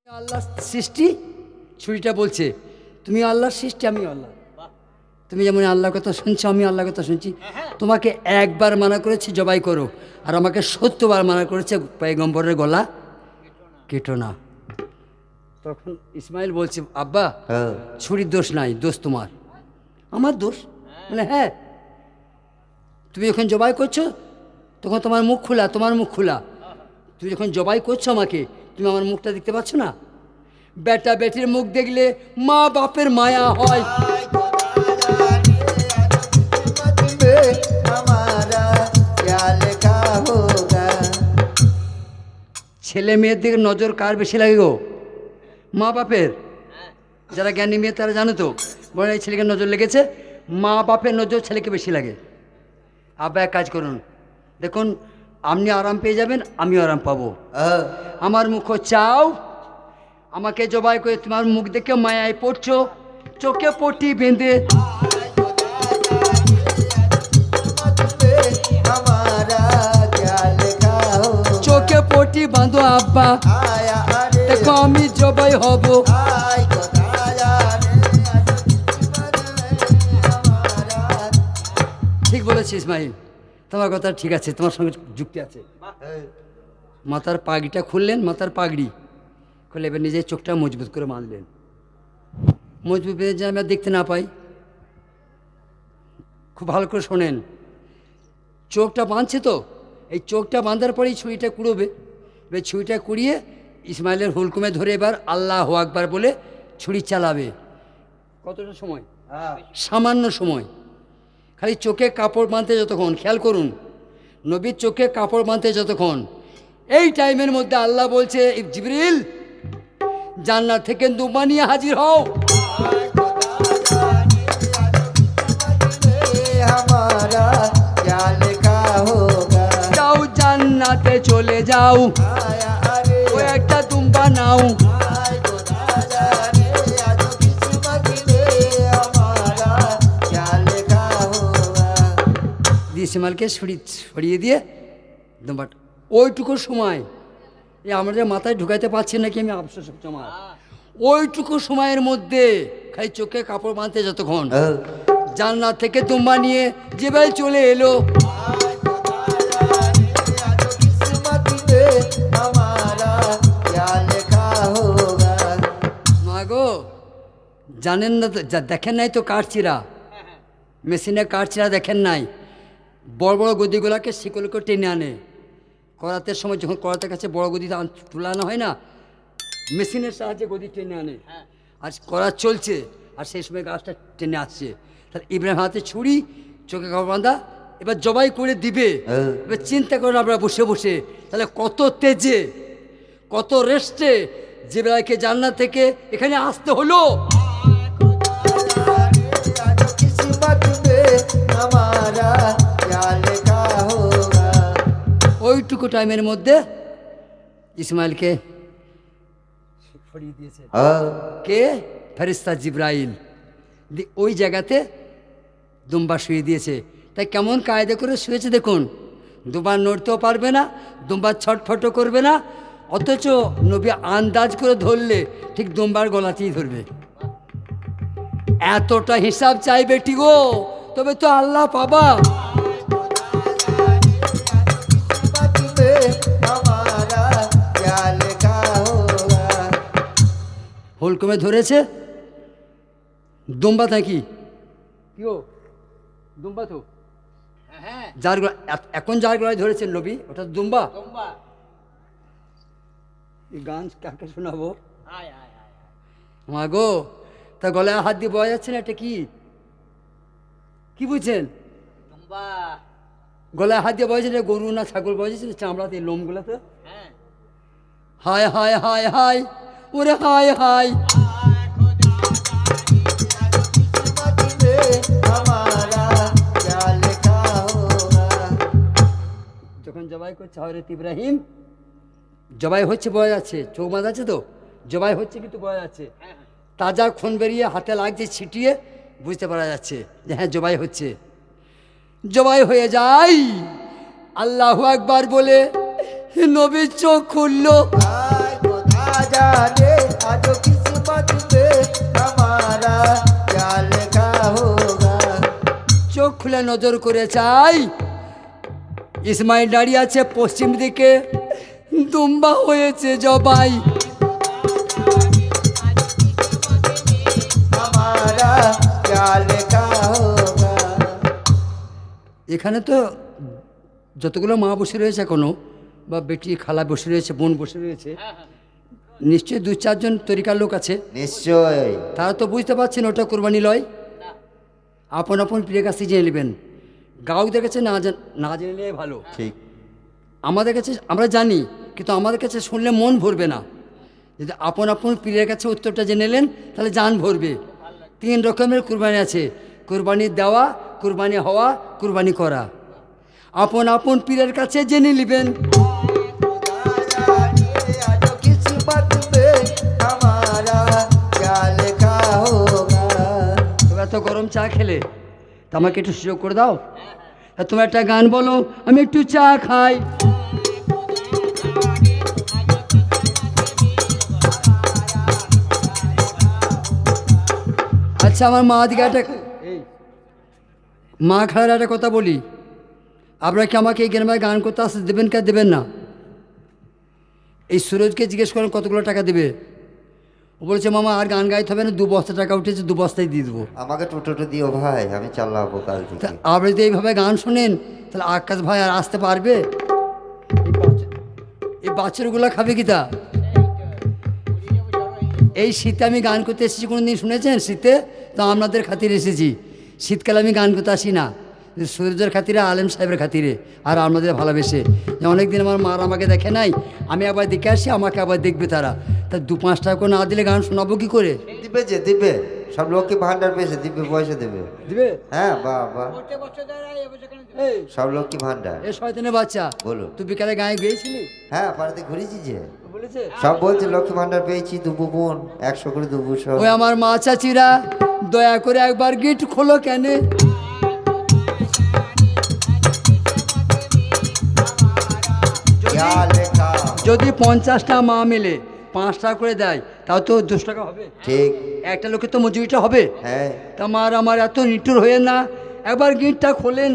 আল্লাহ সৃষ্টি। ছুরিটা বলছে তুমি আল্লাহর সৃষ্টি, আমি আল্লাহ। তুমি যেমন আল্লাহর কথা শুনছো, আমি আল্লাহর কথা শুনছি। তোমাকে একবার মানা করেছি জবাই করো, আর আমাকে 70বার মানা করেছে পয়গম্বরের গলা কেটো না। তখন ইসমাইল বলছে আব্বা ছুরির দোষ নাই, দোষ তোমার। আমার দোষ? মানে হ্যাঁ, তুমি যখন জবাই করছো তখন তোমার মুখ খোলা, তোমার মুখ খোলা। তুমি যখন জবাই করছো আমাকে, তুমি আমার মুখটা দেখতে পাচ্ছ না? বেটা বেটির মুখ দেখলে মা বাপের মায়া হয়। ছেলে মেয়ের দিকে নজর কার বেশি লাগে গো? মা বাপের। যারা জ্ঞানী মেয়ে তারা জানো তো, বলে এই ছেলেকে নজর লেগেছে, মা বাপের নজর ছেলেকে বেশি লাগে। আব্বা এক কাজ করুন, দেখুন আপনি আরাম পেয়ে যাবেন, আমিও আরাম পাবো। আমার মুখ চাও, আমাকে জবাই করে তোমার মুখ দেখে মায়ায় পড়ছো, চোখে পট্টি বেঁধে চোখে পট্টি বাঁধো আব্বা, দেখো আমি জবাই হব। ঠিক বলেছিস ইসমাইল, তোমার কথা ঠিক আছে, তোমার সঙ্গে যুক্তি আছে। মাথার পাগড়িটা খুললেন, মাথার পাগড়ি খুলে এবার নিজের চোখটা মজবুত করে বাঁধলেন। মজবুত বেঁধে যেন আমরা দেখতে না পাই। খুব ভালো করে শোনেন, চোখটা বাঁধছে তো, এই চোখটা বাঁধার পরেই ছুরিটা কুড়োবে। এবার ছুরিটা কুড়িয়ে ইসমাইলের হুলকুমে ধরে এবার আল্লাহু আকবার বলে ছুরি চালাবে। কতটা সময়? সামান্য সময়। খালি চোখে কাপড় বাঁধতে যতক্ষণ, খেয়াল করুন নবীর চোখে কাপড় বাঁধতে যতক্ষণ, এই টাইমের মধ্যে আল্লাহ বলছে জিবরিল জান্নাত থেকে দুম্বা নিয়ে হাজির হও। যাও জান্নাতে চলে যাও, ও একটা দুম্বা নাও। ইসমাইলকে সরিয়ে দিয়ে দুম্বাটা, ওইটুকু সময় এই আমাদের মাথায় ঢুকাইতে পারছি নাকি আমি, আফসোস হচ্ছে আমার। ওইটুকু সময়ের মধ্যে খালি চোখে কাপড় বাঁধতে যতক্ষণ, জান্নাত থেকে দুম্বা নিয়ে জিবরাইল চলে এলো। মাগো জানেন না তো, দেখেন নাই তো কাঠচিরা, মেশিনে কাঠচিরা দেখেন নাই? বড় বড় গদিগুলাকে শিকল করে টেনে আনে। করাতের সময় যখন করাতের কাছে বড় গদি তুলানো হয় না, মেশিনের সাহায্যে গদি টেনে আনে। আর করা চলছে, আর সেই সময় গাছটা টেনে আসছে। তাহলে ইব্রাহিম হাতে ছুরি, চোখে কাপড় বাঁধা, এবার জবাই করে দিবে। এবার চিন্তা করেন আপনারা বসে বসে, তাহলে কত তেজে কত রেস্টে জিবরাইলকে জান্নাত থেকে এখানে আসতে হলো। ওইটুকু টাইমের মধ্যে ইসমাইলকে সরিয়ে দিয়েছে কে? ফেরেশতা জিবরাইল। ওই জায়গাতে দুম্বা শুয়ে দিয়েছে। তাই কেমন কায়দা করে শুয়েছে দেখুন, দুম্বা নড়তেও পারবে না, দুম্বা ছটফটও করবে না, অথচ নবী আন্দাজ করে ধরলে ঠিক দুম্বার গলাতেই ধরবে। এতটা হিসাব চাই বেটি গো, তবে তো আল্লাহ পাবা। হুলকুমে ধরেছে দুম্বা, নাকি কি ও দুম্বা তো, যার এখন যার গলায় ধরেছেন নবী ওটা দুম্বা। এই গান কাকে শোনাবো মা গো? তা গলায় হাত দিয়ে বয়া যাচ্ছে না, এটা কি কি বুঝছেন? গলায় হাত দিয়ে বয়েছে, গরু না ছাগল বয়েছে চামড়াতে লোমগুলাতে। হায় হায় হায় হায় ওরে হায় হায়। যখন জবাই করছে হযরত ইব্রাহিম, জবাই হচ্ছে বয়া যাচ্ছে, চোখ বাঁধা আছে তো, জবাই হচ্ছে কিন্তু বয়া যাচ্ছে। তাজা খুন বেরিয়ে হাতে লাগছে, ছিটিয়ে বুঝতে পারা যাচ্ছে যে হ্যাঁ জবাই হচ্ছে। জবাই হয়ে যায়, আল্লাহু আকবার বলে নবীর চোখ খুললো। जाने आज किस्मत में हमारा क्या लिखा होगा। চোখ খুলে নজর করে চাই, ইসমাইল দাঁড়িয়ে আছে পশ্চিম দিকে, দুম্বা হয়েছে জবাই। हमारा क्या लिखा होगा। এখানে তো যতগুলো মা বসে রয়েছে এখনো, বা বেটি খালা বসে রয়েছে, বোন বসে রয়েছে, নিশ্চয়ই 2-4 জন তরিকার লোক আছে। নিশ্চয়। তারা তো বুঝতে পারছেন ওটা কোরবানি লয়। আপন আপন প্রিয় কাছে জেনে নেবেন। গাও দেখেছে না জেনে নিয়ে ভালো। ঠিক। আমাদের কাছে আমরা জানি, কিন্তু আমাদের কাছে শুনলে মন ভরবে না। যদি আপন আপন পীরের কাছে উত্তরটা জেনে নিলেন তাহলে জান ভরবে। 3 রকমের কুরবানি আছে: কুরবানি দেওয়া, কুরবানি হওয়া, কুরবানি করা। আপন আপন পীরের কাছে জেনে নেবেন। आज किस्मत में हमारा क्या लिखा होगा। তুমি এত গরম চা খেলে, তা আমাকে একটু সুযোগ করে দাও। তুমি একটা গান বলো, আমি একটু চা খাই। আচ্ছা, আমার মা দিকে একটা মা খালার একটা কথা বলি, আপনারা কি আমাকে এই গ্রামে গান করতে আসতে দেবেন কে দেবেন না? এই সুরজকে জিজ্ঞেস করেন কতগুলো টাকা দেবে। ও বলেছে মামা আর গান গাইতে হবে না, 2 বস্তা টাকা উঠেছে, 2 বস্তাই দিয়ে দেবো। আমাকে টোটোটা দিও ভাই, আমি চালাবো কাল তা থেকে। আপনি যদি এইভাবে গান শোনেন তাহলে আকাশ ভাই আর আসতে পারবে? এই বাচ্চাগুলো খাবে কি তা? এই শীতে আমি গান করতে এসেছি, কোনো দিন শুনেছেন শীতে? তো আপনাদের খাতিরে এসেছি। শীতকালে আমি গান করতে আসি না, সূর্যের খাতিরে, আলেম সাহেবের খাতিরে, আর আপনাদের ভালোবেসে। অনেকদিন আমার মার আমাকে দেখে নাই, আমি আবার দেখে আসি, আমাকে আবার দেখবে তারা। তা 2-5 টাকা করে না দিলে গান শোনাবো কি করে? দিবে যে দিবে, সব লক্ষ্মী ভান্ডার পেয়েছে, দিবে, পয়সা দেবে। দিবে? হ্যাঁ, বাহ বাহ, সব লক্ষ্মী ভান্ডার। এ শয়তানের বাচ্চা, বলো। তুই বিকালে গায়ে গিয়েছিলি? হ্যাঁ, পাড়াতে ঘুরেছি যে, বলেছে সব বলছে লক্ষ্মী ভান্ডার পেয়েছি, দুবু বোন 100 করে দুবু সব। ওই আমার মা চাচিরা, দয়া করে একবার গিট খোলো কেন? क्या लिखा। যদি 50টা মা মিলে 5 টাকা করে দেয়, তাও তো 10 টাকা হবে। ঠিক। একটা লোকের তো মজুরিটা হবে। হ্যাঁ। তা মার আমার এত নিঠুর হয়ে না, একবার গিটটা খোলেন।